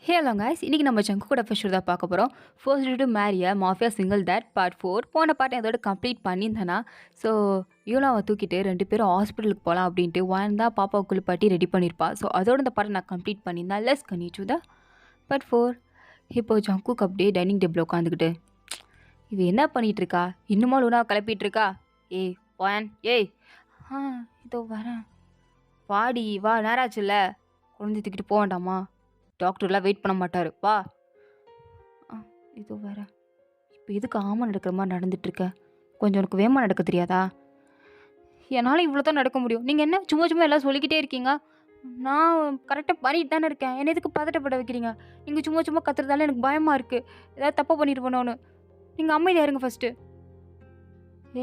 Hello guys, இன்னைக்கு நம்ம ஜங்கு கூட ஃபர்ஸ்ட் தான் பார்க்க போகிறோம். ஃபர்ஸ்ட் டு மேரிய மாஃபியா சிங்கிள் தட் பார்ட் 4 போன பார்ட் அதோட கம்ப்ளீட் பண்ணியிருந்தேன்னா ஸோ யூனாவை தூக்கிட்டு 2 பேரும் ஹாஸ்பிட்டலுக்கு போகலாம் அப்படின்ட்டு ஒன் தான் பாப்பாவை குளிப்பாட்டி ரெடி பண்ணியிருப்பா. ஸோ அதோட இந்த பார்ட்டை நான் கம்ப்ளீட் பண்ணியிருந்தேன். Let's continue the part 4. இப்போ ஜங்குக்கு அப்படியே டைனிங் டேபிள் உட்காந்துக்கிட்டு இவ என்ன பண்ணிகிட்டு இருக்கா? இன்னுமா லூனாவை கிளப்பிட்டு இருக்கா? ஏய் ஒன் ஏய் இதோ வரேன் வாடி வா, நேராச்சுல்ல, குழந்தை தூக்கிட்டு போக வேண்டாமா? டாக்டர்லாம் வெயிட் பண்ண மாட்டார், வா. இது வேற இப்போ எதுக்கு ஆமாம் நடக்கிற மாதிரி நடந்துட்டுருக்க? கொஞ்சம் உனக்கு வேகமாக நடக்க தெரியாதா? என்னால் இவ்வளோ தான் நடக்க முடியும். நீங்கள் என்ன சும்மா சும்மா எல்லாம் சொல்லிக்கிட்டே இருக்கீங்க? நான் கரெக்டாக பண்ணிட்டு தானே இருக்கேன். என்னை எதுக்கு பதட்டப்பட வைக்கிறீங்க? நீங்கள் சும்மா சும்மா கத்துறதால எனக்கு பயமாக இருக்குது, ஏதாவது தப்பாக பண்ணிட்டு போனோன்னு. நீங்கள் அமைதியாக இருங்க ஃபஸ்ட்டு.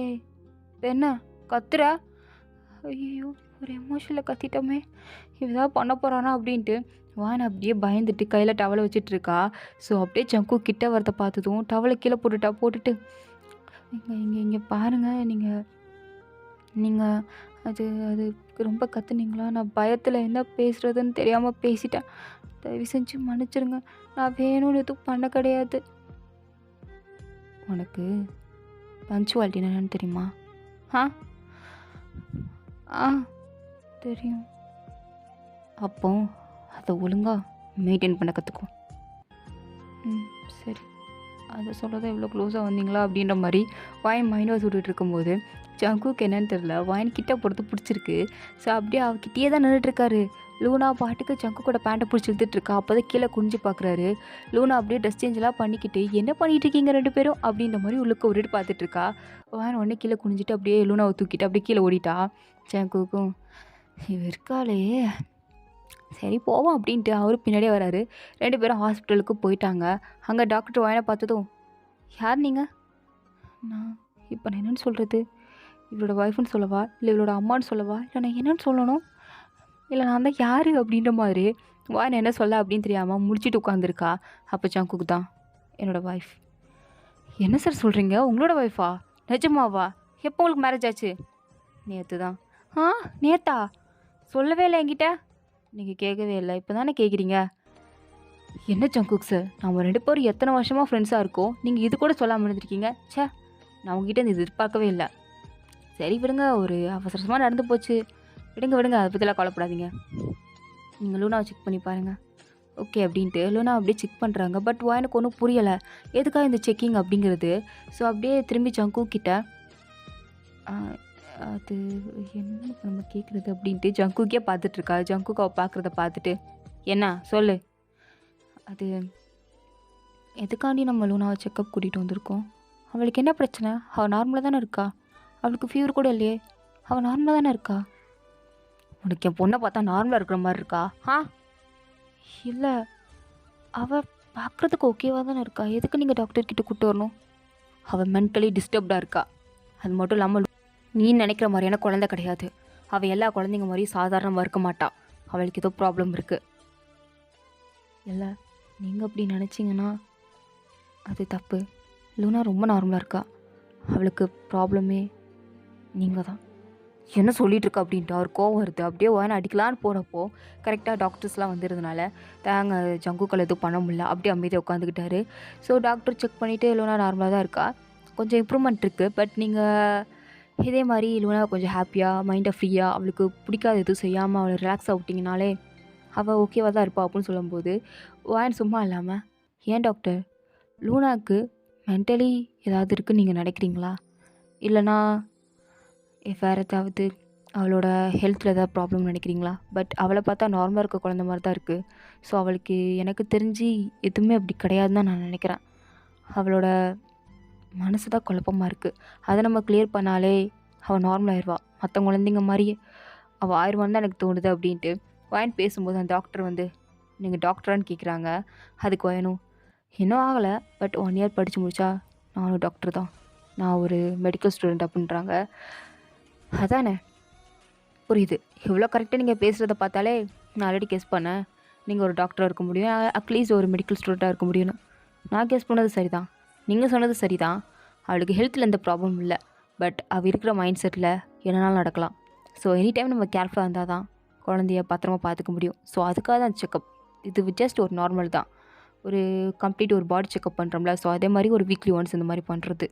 ஏய் இப்போ என்ன கத்துற? ஐயோ ஒரு எமோஷனில் கத்திட்டோமே, இவதான் பண்ண போகிறானா அப்படின்ட்டு வான் அப்படியே பயந்துட்டு கையில் டவலை வச்சிட்ருக்கா. ஸோ அப்படியே ஜங்கு கிட்ட வரத பார்த்ததும் டவலை கீழே போட்டுட்டு இங்கே இங்கே இங்கே பாருங்கள், நீங்கள் அது அது ரொம்ப கத்துனீங்களா? நான் பயத்தில் என்ன பேசுகிறதுன்னு தெரியாமல் பேசிட்டேன், தயவு செஞ்சு மன்னிச்சிருங்க. நான் வேணும்னு எதுவும் பண்ண கிடையாது. உனக்கு பஞ்சுவாலிட்டி என்னன்னு தெரியுமா? ஆ தெரியும். அப்போ அதை ஒழுங்காக மெயின்டைன் பண்ண கற்றுக்கும். சரி, அதை சொல்லதான் இவ்வளோ க்ளோஸாக வந்தீங்களா அப்படின்ற மாதிரி வாயின் மைண்டாக சுட்டுட்டு இருக்கும்போது ஜங்குக்கு என்னன்னு தெரில, வாயின் கிட்ட போகிறது பிடிச்சிருக்கு. ஸோ அப்படியே அவகிட்டே தான் நின்றுட்டுருக்காரு. லூனா பாட்டுக்கு ஜங்கு கூட பேண்ட்டை பிடிச்சி இழுத்துட்ருக்கா. அப்போ தான் கீழே குனிஞ்சு பார்க்குறாரு. லூனா அப்படியே ட்ரெஸ் சேஞ்செலாம் பண்ணிக்கிட்டு என்ன பண்ணிகிட்டு இருக்கீங்க 2 பேரும் அப்படின்ற மாதிரி உள்ளுக்கு விட்டுட்டு பார்த்துட்ருக்கா. வாயின் உடனே கீழே குனிஞ்சிட்டு அப்படியே லூனாவை தூக்கிட்டு அப்படியே கீழே ஓடிட்டா. ஜங்குக்கும் இவ இருக்காளே, சரி போவோம் அப்படின்ட்டு அவரும் பின்னாடியே வராரு. 2 பேரும் ஹாஸ்பிட்டலுக்கு போயிட்டாங்க. அங்கே டாக்டர் வாயினை பார்த்ததும், யார் நீங்கள்? நான் இப்போ நான் என்னென்னு சொல்கிறது? இவளோட ஒய்ஃப்னு சொல்லவா, இல்லை இவளோட அம்மான்னு சொல்லவா, இல்லை நான் என்னென்னு சொல்லணும், இல்லை நான் தான் யார் அப்படின்ற மாதிரி வாயினை என்ன சொல்ல அப்படின்னு தெரியாமல் முடிச்சுட்டு உட்காந்துருக்கா. அப்போ ஜங்குக்கு தான், என்னோடய ஒய்ஃப். என்ன சார் சொல்கிறீங்க? உங்களோட ஒய்ஃபா? நிஜமாவா? எப்போ உங்களுக்கு மேரேஜ் ஆச்சு? நேற்று தான். நேத்தா? சொல்லவே இல்லை என்கிட்ட. நீங்கள் கேட்கவே இல்லை, இப்போ தானே கேட்குறீங்க. என்ன ஜங்குக் சார், நம்ம 2 பேரும் எத்தனை வருஷமாக ஃப்ரெண்ட்ஸாக இருக்கோம், நீங்கள் இது கூட சொல்லாமல் இருந்திருக்கீங்க. சே, நான் உங்ககிட்ட இந்த எதிர்பார்க்கவே இல்லை. சரி விடுங்க, ஒரு அவசரமாக நடந்து போச்சு, விடுங்க, அதை பற்றிலாம் கவலைப்படாதீங்க. நீங்கள் லூனாவை செக் பண்ணி பாருங்கள். ஓகே அப்படின்ட்டு லூனா அப்படியே செக் பண்ணுறாங்க. பட் எனக்கு ஒன்றும் புரியலை எதுக்காக இந்த செக்கிங் அப்படிங்கிறது. ஸோ அப்படியே திரும்பி ஜங்குக் கிட்ட அது என்ன நம்ம கேட்குறது அப்படின்ட்டு ஜங்குக்கே பார்த்துட்ருக்கா. ஜங்குக்கு அவள் பார்க்குறத பார்த்துட்டு, என்ன சொல்லு, அது எதுக்காண்டி நம்ம லூனாவை செக்கப் கூட்டிகிட்டு வந்திருக்கோம்? அவளுக்கு என்ன பிரச்சனை? அவள் நார்மலாக தானே இருக்கா, அவளுக்கு ஃபீவர் கூட இல்லையே, அவள் நார்மலாக தானே இருக்கா. உனக்கு என் பொண்ணை பார்த்தா நார்மலாக இருக்கிற மாதிரி இருக்கா? இல்லை, அவள் பார்க்குறதுக்கு ஓகேவாக தானே இருக்கா, எதுக்கு நீங்கள் டாக்டர்கிட்ட கூப்பிட்டு வரணும்? அவள் மென்டலி டிஸ்டர்ப்டாக இருக்கா. அது மட்டும் இல்லாமல் நீ நினைக்கிற மாதிரியான குழந்தை கிடையாது. அவள் எல்லா குழந்தைங்க மாதிரியும் சாதாரணமாக இருக்க மாட்டா. அவளுக்கு ஏதோ ப்ராப்ளம் இருக்குது. இல்லை, நீங்கள் அப்படி நினச்சிங்கன்னா அது தப்பு. லூனா ரொம்ப நார்மலாக இருக்கா. அவளுக்கு ப்ராப்ளமே நீங்கள் தான். என்ன சொல்லிகிட்டு இருக்கா அப்படின்ட்டு அவர் கோவம் வருது. அப்படியே வேணா அடிக்கலான்னு போகிறப்போ கரெக்டாக டாக்டர்ஸ்லாம் வந்துருந்தனால தாங்க ஜங்குக்கள் எதுவும் பண்ண முடியல. அப்படியே அமைதியாக உட்காந்துக்கிட்டாரு. ஸோ டாக்டர் செக் பண்ணிவிட்டு லூனா நார்மலாக தான் இருக்கா, கொஞ்சம் இம்ப்ரூவ்மெண்ட் இருக்குது. பட் நீங்கள் இதே மாதிரி லூனா கொஞ்சம் ஹாப்பியாக மைண்டை ஃப்ரீயாக அவளுக்கு பிடிக்காத எதுவும் செய்யாமல் அவளை ரிலாக்ஸாக விட்டிங்கனாலே அவள் ஓகேவாக தான் இருப்பாள் அப்படின்னு சொல்லும்போது வாயன் சும்மா இல்லாமல், ஏன் டாக்டர், லூனாவுக்கு மென்டலி ஏதாவது இருக்குதுன்னு நீங்கள் நினைக்கிறீங்களா, இல்லைனா வேறு ஏதாவது அவளோட ஹெல்த்தில் ஏதாவது ப்ராப்ளம் நினைக்கிறீங்களா? பட் அவளை பார்த்தா நார்மலாக இருக்க குழந்த மாதிரி தான் இருக்குது. ஸோ அவளுக்கு எனக்கு தெரிஞ்சு எதுவுமே அப்படி கிடையாதுன்னு தான் நான் நினைக்கிறேன். அவளோட மனசு தான் குழப்பமாக இருக்குது. அதை நம்ம கிளியர் பண்ணாலே அவள் நார்மலாகிடுவா, மற்ற குழந்தைங்க மாதிரியே அவள் ஆயிடுவான்னு தான் எனக்கு தோணுது அப்படின்ட்டு வாயின் பேசும்போது அந்த டாக்டர் வந்து, நீங்கள் டாக்டரான்னு கேட்குறாங்க. அதுக்கு வயனும், இன்னும் ஆகலை, பட் 1 இயர் படித்து முடித்தா நானும் டாக்டர் தான், நான் ஒரு மெடிக்கல் ஸ்டூடெண்ட் அப்படின்றாங்க. அதானே புரியுது. இவ்வளோ கரெக்டாக நீங்கள் பேசுகிறத பார்த்தாலே நான் ஆல்ரெடி கெஸ் பண்ணேன், நீங்கள் ஒரு டாக்டராக இருக்க முடியும், அட்லீஸ்ட் ஒரு மெடிக்கல் ஸ்டூடெண்ட்டாக இருக்க முடியும்னு. நான் கெஸ் பண்ணது சரிதான், நீங்கள் சொன்னது சரிதான். அவளுக்கு ஹெல்த்தில் எந்த ப்ராப்ளமும் இல்லை. பட் அவள் இருக்கிற மைண்ட் செட்டில் என்னன்னாலும் நடக்கலாம். ஸோ எனி டைம் நம்ம கேர்ஃபுல்லாக இருந்தால் தான் குழந்தைய பத்திரமா பார்த்துக்க முடியும். ஸோ அதுக்காக தான் செக்கப். இது ஜஸ்ட் ஒரு நார்மல் தான். ஒரு கம்ப்ளீட் ஒரு பாடி செக்கப் பண்ணுறோம்ல, ஸோ அதே மாதிரி ஒரு வீக்லி ஒன்ஸ் இந்த மாதிரி பண்ணுறது.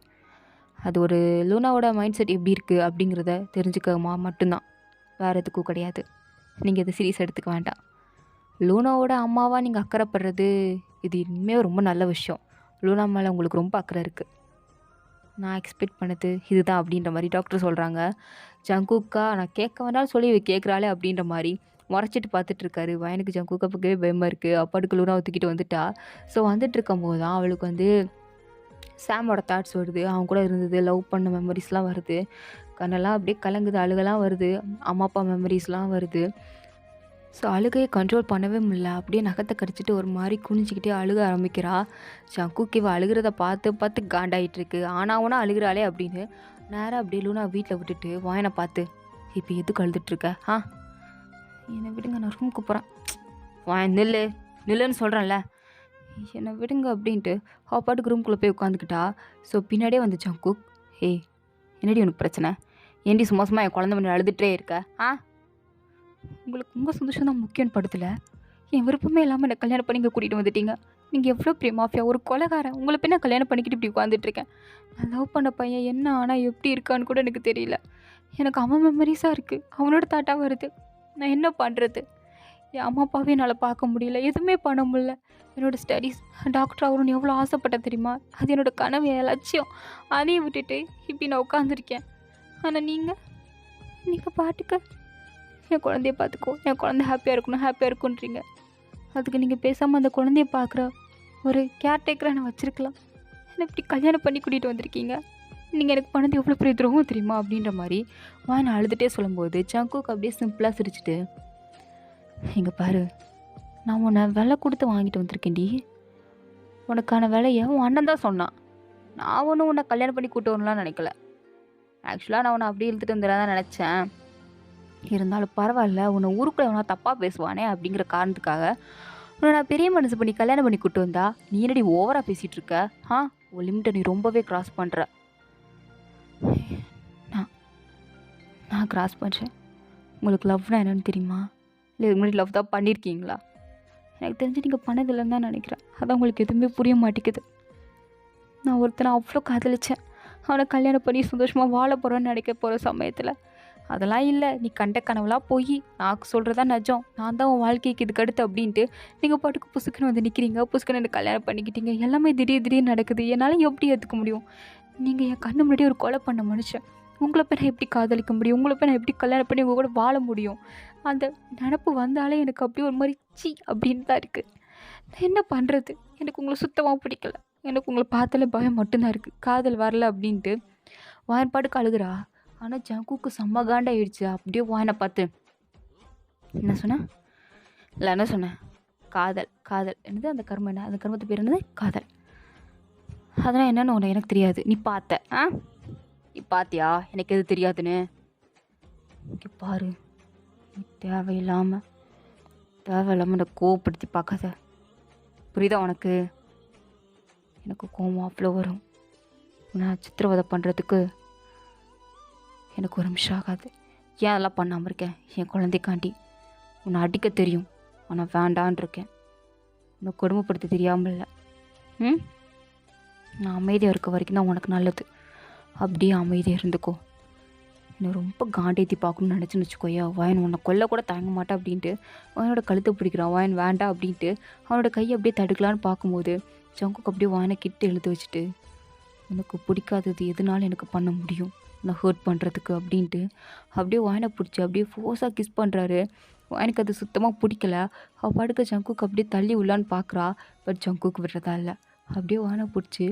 அது ஒரு லூனாவோட மைண்ட் செட் எப்படி இருக்குது அப்படிங்கிறத தெரிஞ்சுக்க மட்டும்தான், வேறு எதுக்கும் கிடையாது. நீங்கள் இதை சீரியஸ் எடுத்துக்க வேண்டாம். லூனாவோட அம்மாவாக நீங்கள் அக்கறைப்படுறது இது இனிமேல் ரொம்ப நல்ல விஷயம். லூனா மேலே உங்களுக்கு ரொம்ப அக்கறை இருக்குது. நான் எக்ஸ்பெக்ட் பண்ணது இதுதான் அப்படின்ற மாதிரி டாக்டர் சொல்கிறாங்க. ஜங்குக்கா நான் கேட்க வேண்டாம்னு சொல்லி கேட்குறாளே அப்படின்ற மாதிரி முறைச்சிட்டு பார்த்துட்ருக்காரு. வயனுக்கு ஜங்குக்கா பக்கவே பயமாக இருக்குது. அப்பாட்டுக்கு லூனாவை தூக்கிட்டு வந்துட்டா. ஸோ வந்துட்டு இருக்கும்போது தான் அவளுக்கு வந்து சாமோட தாட்ஸ் வருது. அவங்க கூட இருந்தது, லவ் பண்ண மெமரிஸ்லாம் வருது. கண்ணெல்லாம் அப்படியே கலங்குது, அழுகலாம் வருது, அம்மா அப்பா மெமரிஸ்லாம் வருது. ஸோ அழுகையை கண்ட்ரோல் பண்ணவே முடியல. அப்படியே நகத்தை கடிச்சிட்டு ஒரு மாதிரி குனிஞ்சிக்கிட்டே அழுக ஆரம்பிக்கிறா. ஜங்குக்கு இவ அழுகிறத பார்த்து பார்த்து காண்டாயிட்ருக்கு. ஆனாவனா அழுகிறாளே அப்படின்னு நேராக அப்படியே லூனா வீட்டில் விட்டுட்டு வாயனை பார்த்து, இப்போ எதுக்கு அழுதுட்ருக்க? என்னை விடுங்க, நான் ரூமுக்கு போகிறேன். வாயன் நில்லு நில்லுன்னு சொல்கிறேன்ல, என்னை விடுங்க அப்படின்ட்டு பாட்டுக்கு ரூம்குள்ளே போய் உட்காந்துக்கிட்டா. ஸோ பின்னாடியே வந்து ஜங்குக், ஏய் என்னடி உனக்கு பிரச்சனை? ஏண்டி சும்மா சும்மா என் குழந்தை முன்னாடி அழுதுகிட்டே இருக்க? உங்களுக்கு உங்கள் சந்தோஷம் தான் முக்கியம்னு படுத்தல. என் விருப்பமே இல்லாமல் என்னை கல்யாணம் பண்ணி இங்கே கூட்டிகிட்டு வந்துட்டீங்க. நீங்கள் எவ்வளோ பெரிய மாஃபியா, ஒரு கொலைகாரன். உங்களை போய் நான் கல்யாணம் பண்ணிக்கிட்டு இப்படி உட்காந்துட்ருக்கேன். நான் லவ் பண்ண பையன் என்ன ஆனால் எப்படி இருக்கான்னு கூட எனக்கு தெரியல. எனக்கு அவன் மெமரிஸாக இருக்குது, அவனோட தாட்டாக வருது. நான் என்ன பண்ணுறது? என் அம்மா அப்பாவே என்னால் பார்க்க முடியல, எதுவுமே பண்ண முடியல. என்னோடய ஸ்டடீஸ், டாக்டர் ஆகணும்னு எவ்வளோ ஆசைப்பட்டேன் தெரியுமா? அது என்னோடய கனவு, என் லட்சியம். அதையும் விட்டுட்டு இப்படி நான் உட்காந்துருக்கேன். ஆனால் நீங்கள் பாட்டுக்கு என் குழந்தைய பார்த்துக்கோ, என் குழந்தை ஹாப்பியாக இருக்கணும், ஹாப்பியாக இருக்குன்றீங்க. அதுக்கு நீங்கள் பேசாமல் அந்த குழந்தைய பார்க்குற ஒரு கேர்டேக்கரை நான் வச்சுருக்கலாம். என்னை இப்படி கல்யாணம் பண்ணி கூட்டிகிட்டு வந்திருக்கீங்க. நீங்கள் எனக்கு பண்ணது எவ்வளோ பெரிய துரோகம் தெரியுமா அப்படின்ற மாதிரி நான் அழுதுகிட்டே சொல்லும்போது ஜங்குக்கு அப்படியே சிம்பிளாக சிரிச்சிட்டு, இங்கே பாரு, நான் உன்னை விலை கொடுத்து வாங்கிட்டு வந்திருக்கேன்டி. உனக்கான விலையை உன் அண்ணன் தான் சொன்னான். நான் ஒன்றும் உன்னை கல்யாணம் பண்ணி கூட்டு வரலாம்னு நினைக்கல. ஆக்சுவலாக நான் உன்னை அப்படியே இழுத்துட்டு வந்துடாதான் நினச்சேன். இருந்தாலும் பரவாயில்ல, உன்னை ஊருக்குள்ள எவனா தப்பாக பேசுவானே அப்படிங்கிற காரணத்துக்காக உன்னை நான் பெரிய மனசு பண்ணி கல்யாணம் பண்ணி கூட்டு வந்தா நீ என்னடி ஓவராக பேசிகிட்டு இருக்க? ஒரு லிமிட்டை நீ ரொம்பவே கிராஸ் பண்ணுற. நான் கிராஸ் பண்ணுறேன். உங்களுக்கு லவ்னா என்னென்னு தெரியுமா? இல்லை இதுக்கு முன்னாடி லவ் தான் பண்ணியிருக்கீங்களா? எனக்கு தெரிஞ்சு நீங்கள் பண்ணதில்லைன்னு தான் நினைக்கிறேன். அதான் உங்களுக்கு எதுவுமே புரிய மாட்டேங்குது. நான் ஒருத்தனை அவ்வளோ காதலித்தேன். அவனை கல்யாணம் பண்ணி சந்தோஷமாக வாழ போகிறேன்னு நினைக்க போகிற சமயத்தில் அதெல்லாம் இல்லை, நீ கண்ட கனவுலாம் போய் நான் சொல்கிறதா நிஜம், நான் தான் உன் வாழ்க்கைக்கு இதுக்கு அடுத்து அப்படின்ட்டு நீங்கள் பாட்டுக்கு புசுக்குன்னு வந்து நிற்கிறீங்க. புசுக்குன்னு எனக்கு கல்யாணம் பண்ணிக்கிட்டீங்க. எல்லாமே திடீர்னு நடக்குது. என்னால் எப்படி ஏற்றுக்க முடியும்? நீங்கள் என் கண்ணு முன்னாடி ஒரு கொலை பண்ண மனுஷன். உங்களை போய் நான் எப்படி காதலிக்க முடியும்? உங்களை போய் நான் எப்படி கல்யாணம் பண்ணி உங்கள் கூட வாழ முடியும்? அந்த நினப்பு வந்தாலே எனக்கு அப்படியே ஒரு மாதிரி சி அப்படின்னு தான் இருக்குது. நான் என்ன பண்ணுறது? எனக்கு உங்களை சுத்தமாக பிடிக்கல. எனக்கு உங்களை பார்த்தாலே பயம் மட்டும்தான் இருக்குது. காதல் வரல அப்படின்ட்டு வாய்ப்பாட்டுக்கு அழுகிறா. ஆனால் ஜங்குக்கு செம்ம காண்டாயிடுச்சு. அப்படியே வாயனை பார்த்து, என்ன சொன்னேன்? இல்லை என்ன சொன்னேன்? காதல் காதல் என்னது? அந்த கர்மம் என்ன? அந்த கர்மத்து பேர் என்னது? காதல். அதெல்லாம் என்னன்னு உனக்கு எனக்கு தெரியாது. நீ பார்த்த நீ பார்த்தியா எனக்கு எது தெரியாதுன்னு? இங்கே பாரு, நீ தேவையில்லாமல் என்னை கோவப்படுத்தி பார்க்காத, புரியுதா உனக்கு? எனக்கு கோவம் அவ்வளோ வரும். நான் சித்திரவதை பண்ணுறதுக்கு எனக்கு ஒரு நிமிஷம் ஆகாது. ஏன் அதெல்லாம் பண்ணாமல் இருக்கேன்? என் குழந்தைக்காண்டி உன்னை அடிக்க தெரியும், உன்னை வேண்டான் இருக்கேன். உன்னை கொடுமைப்படுத்த தெரியாமல் இல்லை. நான் அமைதியாக இருக்க வரைக்கும் தான் உனக்கு நல்லது. அப்படியே அமைதியாக இருந்துக்கோ. என்னை ரொம்ப காண்டேத்தி பார்க்கணும்னு நினச்சின்னு வச்சுக்கோயா, வாயன் உன்னை கொல்ல கூட தயங்க மாட்டேன் அப்படின்ட்டு வாயனோட கழுத்தை பிடிக்கிறான். வாயன் வேண்டாம் அப்படின்ட்டு அவனோட கையை அப்படியே தடுக்கலான்னு பார்க்கும்போது ஜங்குக்கு அப்படியே வாயனை கிட்ட இழுத்து வச்சுட்டு, எனக்கு பிடிக்காதது எதுனாலும் எனக்கு பண்ண முடியும் நான் ஹர்ட் பண்ணுறதுக்கு அப்படின்ட்டு அப்படியே வாயனை பிடிச்சி அப்படியே ஃபோர்ஸாக கிஸ் பண்ணுறாரு. வாயனுக்கு அது சுத்தமாக பிடிக்கல. அவள் பாட்டுக்கு ஜங்குக்கு அப்படியே தள்ளி உள்ளான்னு பார்க்குறா. பட் ஜங்குக்கு விடுறதா இல்லை. அப்படியே வாயனை பிடிச்சி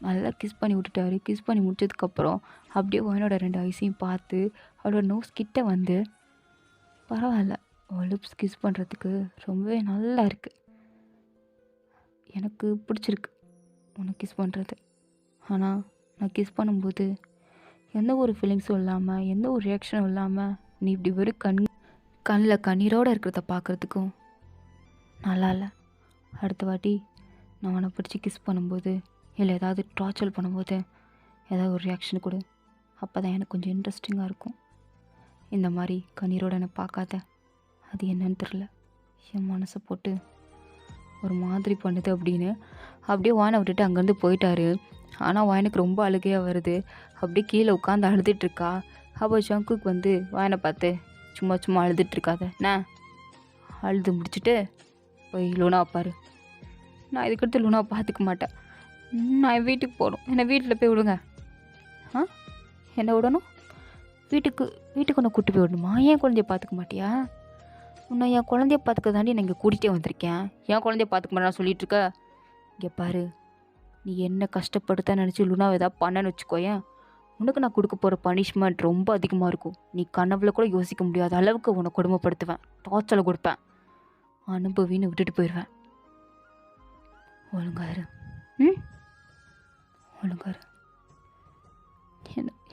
நல்லா கிஸ் பண்ணி விட்டுட்டாரு. கிஸ் பண்ணி முடிச்சதுக்கப்புறம் அப்படியே வாயனோட 2 ஐஸையும் பார்த்து அவளோட நோஸ் கிட்ட வந்து, பரவாயில்ல, அவள் லிப்ஸ் கிஸ் பண்ணுறதுக்கு ரொம்பவே நல்லா இருக்குது, எனக்கு பிடிச்சிருக்கு உனக்கு கிஸ் பண்ணுறது. ஆனால் நான் கிஸ் பண்ணும்போது எந்த ஒரு ஃபீலிங்ஸும் இல்லாமல், எந்த ஒரு ரியாக்ஷனும் இல்லாமல் நீ இப்படி வெறும் கண்ணில் கண்ணீரோடு இருக்கிறத பார்க்குறதுக்கும் நல்லா இல்லை. அடுத்த வாட்டி நான் உன்னை பிடிச்சி கிஸ் பண்ணும்போது இல்லை ஏதாவது டார்ச்சர் பண்ணும்போது ஏதாவது ஒரு ரியாக்ஷன் கொடு. அப்போ தான் எனக்கு கொஞ்சம் இன்ட்ரெஸ்டிங்காக இருக்கும். இந்த மாதிரி கண்ணீரோடு என்னை பார்க்காத. அது என்னன்னு தெரில, என் மனசை போட்டு ஒரு மாதிரி பண்ணுது அப்படின்னு அப்படியே வாயனை விட்டுட்டு அங்கேருந்து போயிட்டாரு. ஆனால் வாயனுக்கு ரொம்ப அழுகையாக வருது. அப்படியே கீழே உட்காந்து அழுதுட்டுருக்கா. அப்போ ஜங்குக்கு வந்து வாயனை பார்த்து சும்மா சும்மா அழுதுட்டுருக்காத என்ன அழுது முடிச்சுட்டு போய் லூனாவை பாரு. நான் இதுக்கடுத்து லூனாவை பார்த்துக்க மாட்டேன். நான் வீட்டுக்கு போகணும். என்னை வீட்டில் போய் விடுங்க. ஆ என்ன விடணும்? வீட்டுக்கு ஒன்று கூட்டி போய் விடணுமா? ஏன் குழந்தைய பார்த்துக்க மாட்டியா? உன்னை என் குழந்தைய பார்த்துக்க தாண்டி நான் இங்கே கூட்டிகிட்டே வந்திருக்கேன். என் குழந்தைய பார்த்துக்க மாட்டேன் சொல்லிட்டு இருக்க. இங்கே பாரு, நீ என்ன கஷ்டப்படுத்த நினச்சி லூனாவை ஏதாவது பண்ணன்னு வச்சுக்கோயேன், உனக்கு நான் கொடுக்க போகிற பனிஷ்மெண்ட் ரொம்ப அதிகமாக இருக்கும். நீ கனவுல கூட யோசிக்க முடியாத அளவுக்கு உன்னை கொடுமைப்படுத்துவேன், டார்ச்சரை கொடுப்பேன், அனுபவின்னு விட்டுட்டு போயிடுவேன். ஒழுங்காரு. ஒழுங்காரு.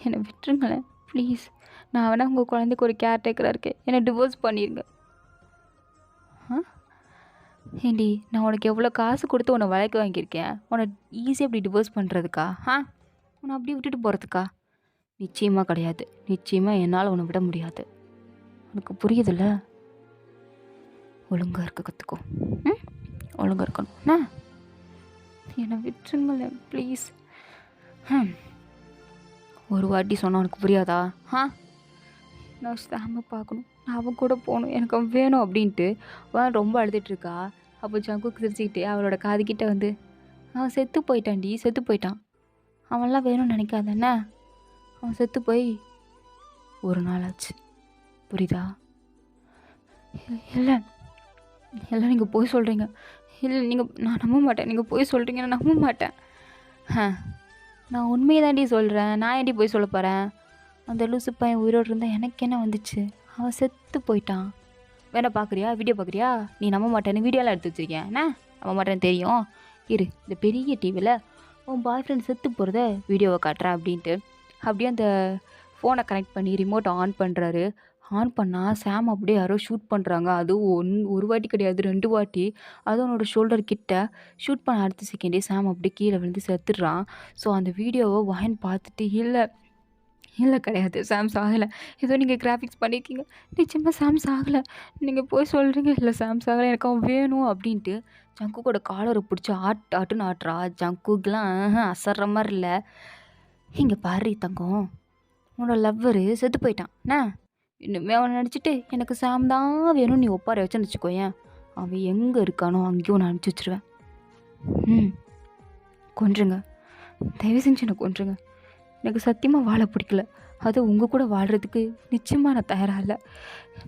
என்னை விட்டுருங்களேன் ப்ளீஸ். நான் வேணா உங்கள் குழந்தைக்கு ஒரு கேர்டேக்கராக இருக்கேன். என்னை டிவோர்ஸ் பண்ணிடுங்க. ஏண்டி, நான் உனக்கு எவ்வளோ காசு கொடுத்து உன்னை வழக்கு வாங்கியிருக்கேன். உன்னை ஈஸியாக அப்படி டிவோர்ஸ் பண்ணுறதுக்கா? உன்னை அப்படியே விட்டுட்டு போகிறதுக்கா? நிச்சயமாக கிடையாது. நிச்சயமாக என்னால் உன்னை விட முடியாது. உனக்கு புரியுதில்ல? ஒழுங்காக இருக்க கற்றுக்கோ. ஒழுங்காக இருக்கணும். என்னை விட்டுருங்களேன் ப்ளீஸ். ஒரு வாட்டி சொன்னால் உனக்கு புரியாதா? நான் சாம பார்க்கணும், நான் அவன் கூட போகணும், எனக்கு அவன் வேணும் அப்படின்ட்டு அவன் ரொம்ப அழுதுட்டுருக்கா. அப்போ ஜங்குக்கு சிரிச்சுக்கிட்டே அவளோட காதுகிட்ட வந்து, அவன் செத்து போயிட்டான்டி, செத்து போயிட்டான். அவன்லாம் வேணும்னு நினைக்காதானே? அவன் செத்து போய் ஒரு நாள் ஆச்சு, புரியுதா? இல்லை இல்லை, நீங்கள் போய் சொல்கிறீங்க. இல்லை நான் நம்ப மாட்டேன். நீங்கள் போய் சொல்கிறீங்க, நான் நம்ப மாட்டேன். நான் உண்மையை தாண்டி சொல்கிறேன். நான் ஏண்டி போய் சொல்ல போகிறேன்? அந்த லூசு பையன் உயிரோடு இருந்தால் எனக்கு என்ன வந்துச்சு? அவன் செத்து போயிட்டான். வேணா பார்க்குறியா? வீடியோ பார்க்குறியா? நீ நம்ப மாட்டேன்னு வீடியோலாம் எடுத்து வச்சுருக்கேன். என்ன நம்ப மாட்டேன்னு தெரியும். இந்த பெரிய டிவியில் உன் பாய் ஃப்ரெண்ட் செத்து போகிறத வீடியோவை காட்டுறேன் அப்படின்ட்டு அப்படியே அந்த ஃபோனை கனெக்ட் பண்ணி ரிமோட்டை ஆன் பண்ணுறாரு. ஆன் பண்ணால் சாம் அப்படியே யாரோ ஷூட் பண்ணுறாங்க. அதுவும் ஒரு வாட்டி கிடையாது, 2 வாட்டி. அதுவும் அவனோட ஷோல்டர் கிட்ட ஷூட் பண்ண அடுத்த செகண்டே சாம் அப்படியே கீழே விழுந்து செத்துடுறான். ஸோ அந்த வீடியோவை வாயன் பார்த்துட்டு, இல்லை கிடையாது, சாம் சாகலை, ஏதோ நீங்கள் கிராஃபிக்ஸ் பண்ணியிருக்கீங்க, நிச்சயமாக சாம் சாகலை, நீங்கள் போய் சொல்கிறீங்க, இல்லை சாம் சாகலை, எனக்கு அவன் வேணும் அப்படின்ட்டு ஜங்குக்கோட காலரை பிடிச்சி ஆட்டுன்னு ஆட்டுறா. ஜங்குக்கெலாம் அசர்ற மாதிரி இல்லை. இங்கே பாரு தங்கம், உன்னோட லவ்வரு செத்து போயிட்டான். இன்னுமே அவனை நினச்சிட்டு எனக்கு சாம் தான் வேணும் நீ ஒப்பார வச்சுன்னு வச்சுக்கோயேன், அவன் எங்கே இருக்கானோ அங்கேயும் நான் அனுப்பிச்சி வச்சுருவேன். கொன்றுங்க, தயவு செஞ்சு என்னை கொன்றுங்க. எனக்கு சத்தியமாக வாழ பிடிக்கல. அது உங்கள் கூட வாழ்கிறதுக்கு நிச்சயமாக நான் தயாராக இல்லை.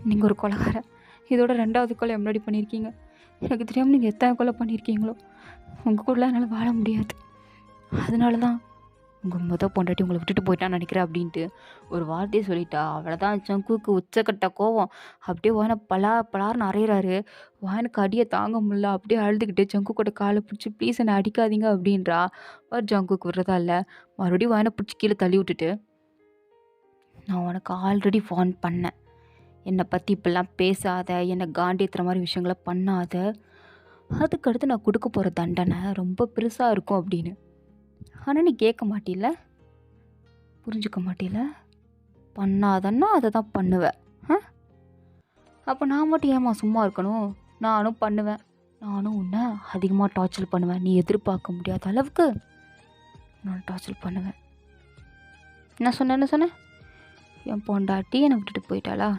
நீங்கள் ஒரு கொலைகாரன். இதோட 2வது கொலை முன்னாடி பண்ணியிருக்கீங்க. எனக்கு தெரியாமல் நீங்கள் எத்தனை கொலை பண்ணியிருக்கீங்களோ. உங்கள் கூடலாம் என்னால் வாழ முடியாது. அதனால தான் உங்கள் பொண்டாட்டி உங்களை விட்டுட்டு போயிட்டான்னு நினைக்கிறேன் அப்படின்ட்டு ஒரு வார்த்தையை சொல்லிட்டா. அவ்வளோதான், ஜங்குக்கு உச்சக்கட்ட கோவம். அப்படியே வாயனை பலார்னு அறையிறாரு. வாயனுக்கு அடியை தாங்க முடியல. அப்படியே அழுதுகிட்டு ஜங்குக்கோட காலை பிடிச்சி ப்ளீஸ் என்னை அடிக்காதீங்க அப்படின்றா. ஜங்குக்கு விடுறதா இல்லை. மறுபடியும் வாயனை பிடிச்சி கீழே தள்ளி விட்டுட்டு, நான் உனக்கு ஆல்ரெடி வார்ன் பண்ணேன், என்னை பற்றி இப்படிலாம் பேசாத, என்னை காண்டியத்துற மாதிரி விஷயங்களை பண்ணாத, அதுக்கடுத்து நான் கொடுக்க போகிற தண்டனை ரொம்ப பெருசாக இருக்கும் அப்படின்னு. ஆனால் நீ கேட்க மாட்டில்ல, புரிஞ்சுக்க மாட்டில்ல. பண்ணாதன்னா அதை தான் பண்ணுவேன். அப்போ நான் மட்டும் ஏமா சும்மா இருக்கணும்? நானும் பண்ணுவேன். நானும் உன்னை அதிகமாக டார்ச்சர் பண்ணுவேன். நீ எதிர்பார்க்க முடியாத அளவுக்கு நான் டார்ச்சர் பண்ணுவேன். நான் சொன்னேன், என் பொண்டாட்டி என்னை விட்டுட்டு போயிட்டாளா?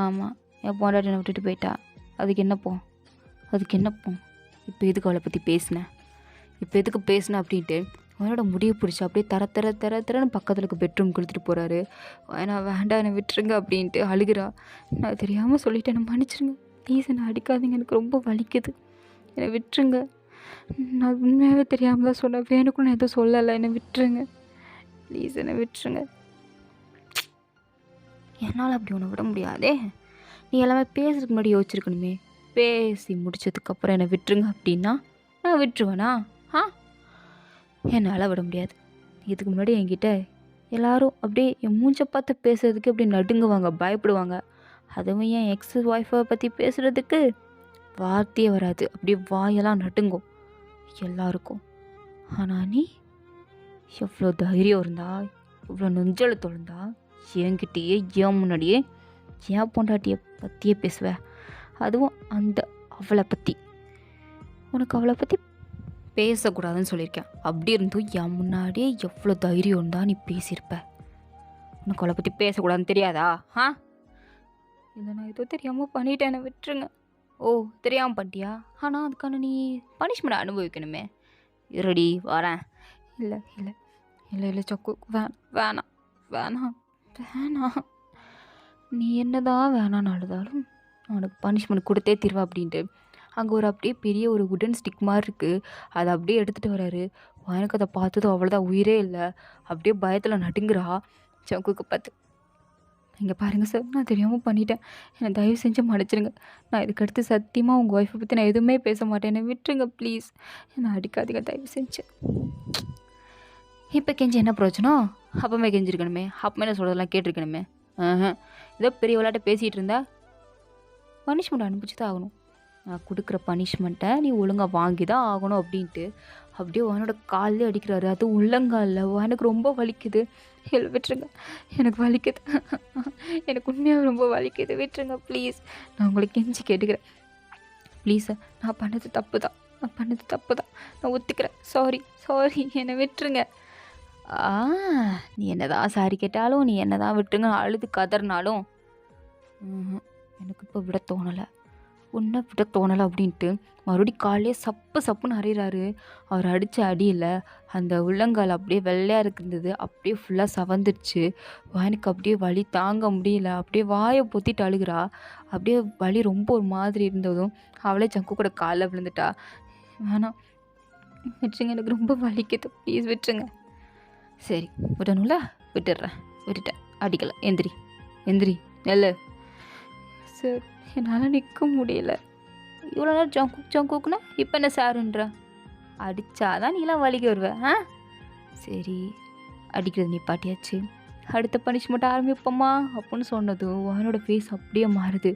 ஆமாம், என் பொண்டாட்டி என்னை விட்டுட்டு போயிட்டா. அதுக்கு என்னப்போ? இப்போ எதுக்கு அவளை பற்றி பேசினேன்? அப்படின்ட்டு அவனோட முடியை பிடிச்சி அப்படியே தரன்னு பக்கத்தில் இருக்க பெட்ரூம் கொடுத்துட்டு போகிறாரு. நான் வேண்டாம், என்னை விட்டுருங்க அப்படின்ட்டு அழுகிறா. நான் தெரியாமல் சொல்லிட்டேன், என்னை மன்னிச்சிருங்க ப்ளீஸ், என்னை அடிக்காதீங்க, எனக்கு ரொம்ப வலிக்குது, என்னை விட்டுருங்க, நான் உண்மையாகவே தெரியாமல் தான் சொன்னேன், வேணுக்கும் நான் எதுவும் சொல்லலை, என்னை விட்டுருங்க ப்ளீஸ், என்னை விட்டுருங்க. என்னால் அப்படி ஒன்று விட முடியாதே. நீ எல்லாமே பேசுறதுக்கு முன்னாடி யோசிச்சிருக்கணுமே. பேசி முடிச்சதுக்கப்புறம் என்னை விட்டுருங்க அப்படின்னா நான் விட்டுருவேனா? என்னால் விட முடியாது. இதுக்கு முன்னாடி என்கிட்ட எல்லோரும் அப்படியே என் மூஞ்சை பார்த்து பேசுறதுக்கு அப்படி நடுங்குவாங்க, பயப்படுவாங்க. அதுவும் என் எக்ஸ் ஒய்ஃபை பற்றி பேசுகிறதுக்கு வார்த்தையே வராது, அப்படியே வாயெல்லாம் நடுங்கும் எல்லாருக்கும். ஆனால் நீ எவ்வளோ தைரியம் இருந்தா, இவ்வளோ நெஞ்செழுத்தம் இருந்தா என்கிட்டயே என் முன்னாடியே என் பொண்டாட்டியை பற்றியே பேசுவேன். அதுவும் அவளை பற்றி. உனக்கு அவளை பற்றி பேசக்கூடாதுன்னு சொல்லியிருக்கேன். அப்படி இருந்தும் என் முன்னாடியே எவ்வளோ தைரியம் இருந்தால் நீ பேசியிருப்ப. உனக்கு அவளை பற்றி பேசக்கூடாதுன்னு தெரியாதா? ஆ இல்லை, நான் ஏதோ தெரியாமல் பண்ணிட்டேன், என்னை விட்டுருங்க. ஓ, தெரியாமல் பண்ணிட்டியா? ஆனால் அதுக்கான நீ பனிஷ்மெண்ட் அனுபவிக்கணுமே. இருடி வரேன். இல்லை இல்லை இல்லை இல்லை சக்கு, வேணாம் வேணாம் வேணாம். நீ என்னதான் வேணான்னு அழுதாலும் நான் உனக்கு பனிஷ்மெண்ட் கொடுத்தே தீர்வா அப்படின்ட்டு அங்கே ஒரு அப்படியே பெரிய ஒரு உடன் ஸ்டிக் மாதிரி இருக்குது. அதை அப்படியே எடுத்துகிட்டு வராரு. எனக்கு அதை பார்த்ததும் அவ்வளோதான், உயிரே இல்லை. அப்படியே பயத்தில் நடுங்குறா சங்குக்கு பார்த்து. இங்கே பாருங்கள் சார், நான் தெரியாமல் பண்ணிட்டேன், என்னை தயவு செஞ்சு மன்னிச்சிடுங்க. நான் இதுக்கடுத்து சத்தியமாக உங்கள் ஒய்ஃபை பற்றி நான் எதுவுமே பேச மாட்டேன், என்னை விட்டுருங்க ப்ளீஸ், என்னை அடிக்காதீங்க தயவு செஞ்சு. இப்போ கெஞ்சி என்ன பிரயோஜனம்? அப்பமே கெஞ்சிருக்கணுமே, அப்பமே நான் சொல்கிறதெல்லாம் கேட்டிருக்கணுமே. ஏதோ பெரிய விளையாட்டை பேசிகிட்டு இருந்தா பனிஷ்மெண்ட் அனுப்பிச்சு தான் ஆகணும். நான் கொடுக்குற பனிஷ்மெண்ட்டை நீ ஒழுங்காக வாங்கி தான் ஆகணும் அப்படின்ட்டு அப்படியே அவனோட காலிலே அடிக்கிறாரு. அதுவும் உள்ளங்காலில். எனக்கு ரொம்ப வலிக்குது, இல்லை விட்டுருங்க, எனக்கு வலிக்குது, எனக்கு உண்மையாக ரொம்ப வலிக்குது, விட்டுருங்க ப்ளீஸ். நான் உங்களை கெஞ்சி கேட்டுக்கிறேன் ப்ளீஸ் சார், நான் பண்ணது தப்பு தான், நான் பண்ணது தப்பு தான், நான் ஒத்துக்கிறேன், சாரி சாரி, என்னை விட்டுருங்க. நீ என்னதான் சாரி கேட்டாலும், நீ என்னதான் விட்டுருங்க அழுது கதறினாலும் எனக்கு இப்போ விட தோணலை, உன்னை விட தோணலை அப்படின்ட்டு மறுபடியும் காலையே சப்பு சப்புன்னு அறையிறாரு. அவர் அடித்த அடியில் அந்த உள்ளங்கால் அப்படியே வெள்ளையாக இருந்தது, அப்படியே ஃபுல்லாக சவந்துடுச்சு. எனக்கு அப்படியே வலி தாங்க முடியல, அப்படியே வாயை பொத்திட்டு அழுகிறா. அப்படியே வலி ரொம்ப ஒரு மாதிரி இருந்ததும் அவளே சங்கு கூட காலில் விழுந்துட்டா. வேணாம் விட்டுருங்க, எனக்கு ரொம்ப வலிக்குது, ப்ளீஸ் விட்டுருங்க. சரி விடணும்ல, விட்டுடுறேன், விட்டுட்டேன், அடிக்கலை, எந்திரி எந்திரி நெல்லு. சார் என்னால் நிற்க முடியல, இவ்வளோ நேரம் ஜங்குக்குன்னா இப்போ என்ன சாருன்ற? அடித்தாதான் நீலாம் வலிக்கு வருவேன். சரி அடிக்கிறது நிப்பாட்டியாச்சு, அடுத்த பனிஷ்மெண்ட் ஆரம்பிப்போமா அப்படின்னு சொன்னதும் அவனோட ஃபேஸ் அப்படியே மாறுது.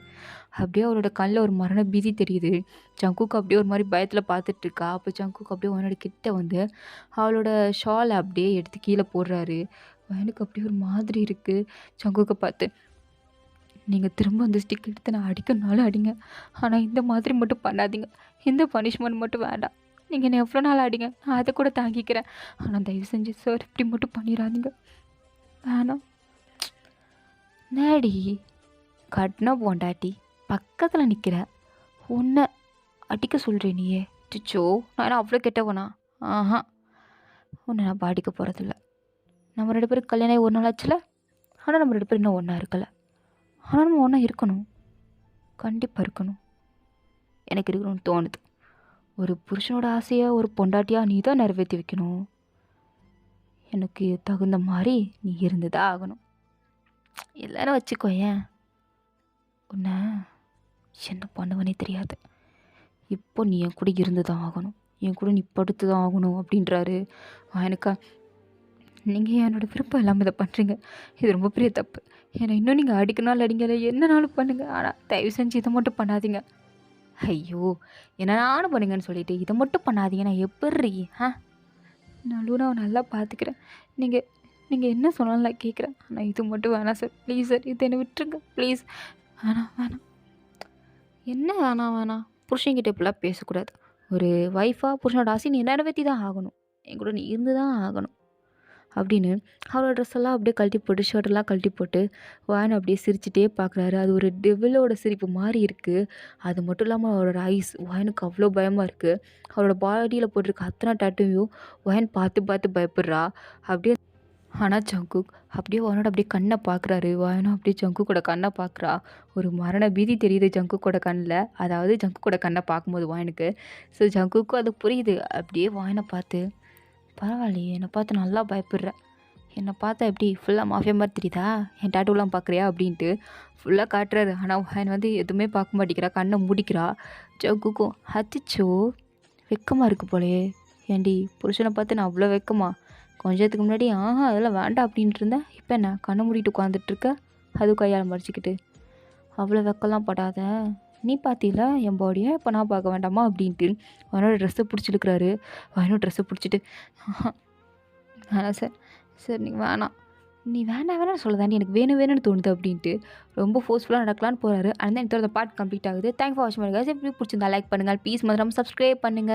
அப்படியே அவளோட கண்ணில் ஒரு மரண பீதி தெரியுது. ஜங்குக்கு அப்படியே ஒரு மாதிரி பயத்தில் பார்த்துட்ருக்கா. அப்போ ஜங்குக்கு அப்படியே அவனோட கிட்ட வந்து அவளோட ஷாலை அப்படியே எடுத்து கீழே போடுறாரு. எனக்கு அப்படியே ஒரு மாதிரி இருக்குது ஜங்குக்கை பார்த்து. நீங்கள் திரும்ப அந்த ஸ்டிக் எடுத்து நான் அடிக்கணுனாலும் அடிங்க, ஆனால் இந்த மாதிரி மட்டும் பண்ணாதீங்க, இந்த பனிஷ்மெண்ட் மட்டும் வேண்டாம். நீங்கள் என்ன எவ்வளோ நாள் அடிங்க, நான் அதை கூட தாங்கிக்கிறேன், ஆனால் தயவு செஞ்சு சார் இப்படி மட்டும் பண்ணிடாதீங்க, வேணாம். நேடி கட்டின பொண்டாட்டி பக்கத்தில் நிற்கிற உன்னை அடிக்க சொல்கிறேன் நீயே? சிச்சோ, நான் அவ்வளோ கெட்டவனா? உன்னை நான் பாடிக்க போகிறதில்ல. நம்ம 2 பேரும் கல்யாணம் ஒரு நாள் ஆச்சுல, ஆனால் நம்ம 2 பேரும் இன்னும் ஒன்றா இருக்கலை. ஆனால் நம்ம ஒன்றா இருக்கணும், கண்டிப்பாக இருக்கணும். எனக்கு இருக்கணும்னு தோணுது. ஒரு புருஷனோட ஆசையை ஒரு பொண்டாட்டியாக நீ தான் நிறைவேற்றி வைக்கணும். எனக்கு தகுந்த மாதிரி நீ இருந்து தான் ஆகணும். எல்லாரும் வச்சுக்கோ, ஏன் உன்னை என்ன பண்ணுவனே தெரியாது. இப்போ நீ என் கூட இருந்து தான் ஆகணும், என் கூட நீ படுத்து தான் ஆகணும் அப்படின்றாரு. எனக்கா நீங்கள் என்னோடய விருப்பம் இல்லாமல் இதை பண்ணுறீங்க, இது ரொம்ப பெரிய தப்பு. என்னை இன்னும் நீங்கள் அடிக்கனாலும் அடிங்க, என்னனாலும் பண்ணுங்கள், ஆனால் தயவு செஞ்சு இதை மட்டும் பண்ணாதீங்க. ஐயோ, என்ன நானும் பண்ணுங்கன்னு சொல்லிட்டு இதை மட்டும் பண்ணாதீங்க, நான் எப்படி? நான் லூனாவை நல்லா பார்த்துக்கிறேன், நீங்கள் என்ன சொன்னாலும் நான் கேட்குறேன், ஆனால் இது மட்டும் வேணாம் சார், ப்ளீஸ் சார், இது என்னை விட்டுருங்க ப்ளீஸ். வேணாம் என்ன வேணாம், புருஷன்கிட்ட இப்படிலாம் பேசக்கூடாது. ஒரு ஒய்ஃபாக புருஷனோட ஆசை நீ நிறைவேற்றி தான் ஆகணும், என் கூட நீ இருந்து தான் ஆகணும் அப்படின்னு அவரோட ட்ரெஸ்ஸெல்லாம் அப்படியே கழட்டி போட்டு, ஷர்ட்டெல்லாம் கழட்டி போட்டு வான் அப்படியே சிரிச்சுட்டே பார்க்குறாரு. அது ஒரு டெவிலோட சிரிப்பு மாதிரி இருக்குது. அது மட்டும் இல்லாமல் அவரோட ஐஸ், வானுக்கு அவ்வளோ பயமாக இருக்குது. அவரோட பாடியில் போட்டிருக்க அத்தனை டேட்டூவையும் வான் பார்த்து பார்த்து பயப்படுறா. அப்படியே ஆனால் ஜங்குக் அப்படியே வானோட அப்படியே கண்ணை பார்க்குறாரு. வானும் அப்படியே ஜங்குக்கோட கண்ணை பார்க்குறா. ஒரு மரண பீதி தெரியுது ஜங்குக்கோட கண்ணில், அதாவது ஜங்குக்கோட கண்ணை பார்க்கும்போது வானுக்கு. ஸோ ஜங்குக்கும் அது புரியுது. அப்படியே வானை பார்த்து, பரவாயில்லையே, என்னை பார்த்து நல்லா பயப்படுற, என்னை பார்த்தா எப்படி ஃபுல்லாக மாஃபியா மாதிரி தெரியுதா, என் டேட்டூலாம் பார்க்குறியா அப்படின்ட்டு ஃபுல்லாக காட்டுறாரு. ஆனால் வான் வந்து எதுவுமே பார்க்க மாட்டேங்கிறா, கண்ணை மூடிக்கிறா. ஜங்குக்கும் அத்திச்சோ வெக்கமாக இருக்குது போலையே, ஏண்டி புருஷனை பார்த்து நான் அவ்வளோ வெக்கமா? கொஞ்சத்துக்கு முன்னாடி அதெல்லாம் வேண்டாம் அப்படின்ட்டு இருந்தேன், இப்போ என்ன கண்ணை மூடிட்டு உட்காந்துட்ருக்க, அதுவும் கையால் மறைச்சிக்கிட்டு, அவ்வளோ வெக்கெல்லாம் படாத, நீ பார்த்தில என் பாடியை, இப்போ நான் பார்க்க வேண்டாமா அப்படின்ட்டு அவனோட ட்ரெஸ்ஸை பிடிச்சிருக்கிறாரு. அவனோட ட்ரெஸ்ஸை பிடிச்சிட்டு வேணாம் சார், சார் நீங்கள் வேணாம், நீ வேணாம் வேணாம்னு சொல்லாதாண்டி எனக்கு வேணும் வேணும்னு தோணுது அப்படின்ட்டு ரொம்ப ஃபோர்ஸ்ஃபுல்லா நடக்கலான்னு போறாரு. அண்ட் தென் இதோட பார்ட் கம்ப்ளீட் ஆகுது. தேங்க்ஸ் ஃபார் வாட்சிங் மை காய்ஸ். எப்படி பிடிச்சிருந்தா லைக் பண்ணுங்க. ப்ளீஸ் மறக்காம சப்ஸ்கிரைப் பண்ணுங்க.